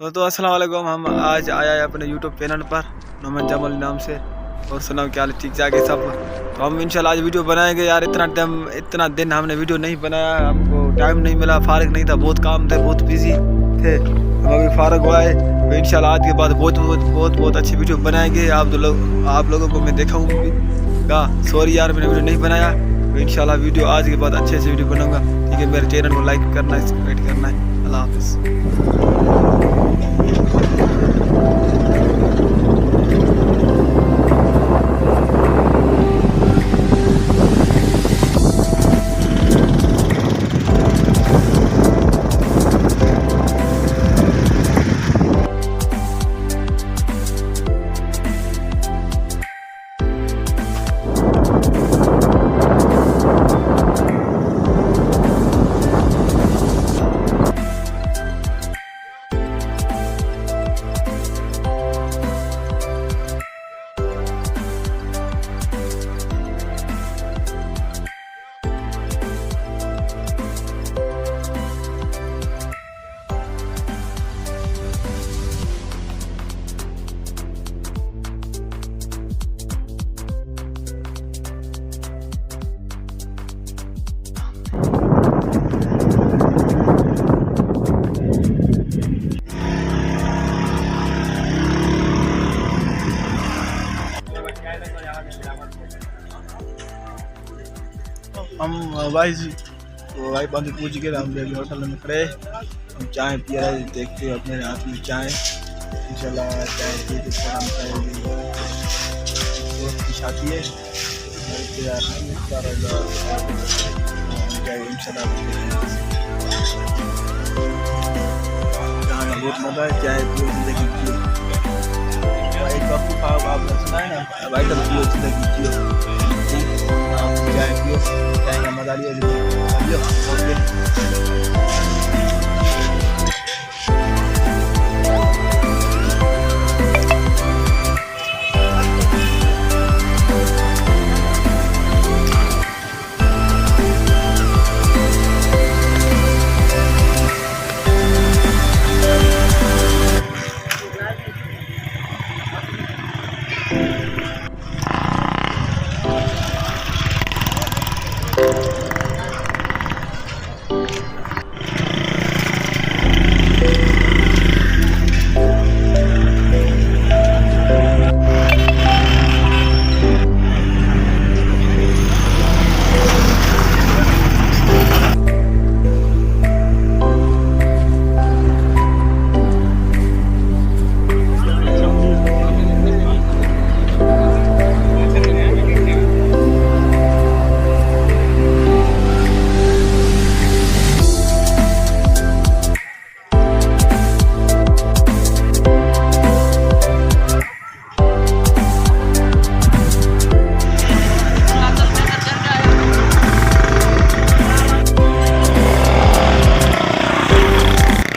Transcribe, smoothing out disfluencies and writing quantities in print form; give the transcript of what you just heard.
तो अस्सलाम वालेकुम। हम आज आया है अपने यूट्यूब चैनल पर नोमन जमल नाम से। और सुनाओ क्या हाल है, ठीक जाके सब। तो हम इंशाल्लाह आज वीडियो बनाएंगे यार। इतना दिन हमने वीडियो नहीं बनाया, हमको टाइम नहीं मिला, फारिग नहीं था, बहुत काम थे, बहुत बिजी थे। हम अभी फारिग हुआ है तो इंशाल्लाह आज के बाद बहुत अच्छी वीडियो बनाएंगे। आप लोगों को मैं दिखाऊंगा। सॉरी यार मैंने वीडियो नहीं बनाया। तो इंशाल्लाह वीडियो आज के बाद अच्छे से वीडियो बनाऊंगा। ठीक है, मेरे चैनल को लाइक करना है, सब्सक्राइब करना है। अल्लाह हाफिज़। हम भाई बंद पूछ के हम होटल में खड़े। हम चाय पी रहे, देखते हो अपने हाथ में चाय। इंशाल्लाह चाय पी के आराम करेंगे। दोस्त की शादी है इंशाल्लाह बहुत मज़ा है। चाय पियो जिंदगी जियो। एक वक्त था आपने सुना है ना, भाई तब पियो जिंदगी जियो। चाय पियो, चाय का मजा लियो, जिंदगी का मजा लियो। ओके।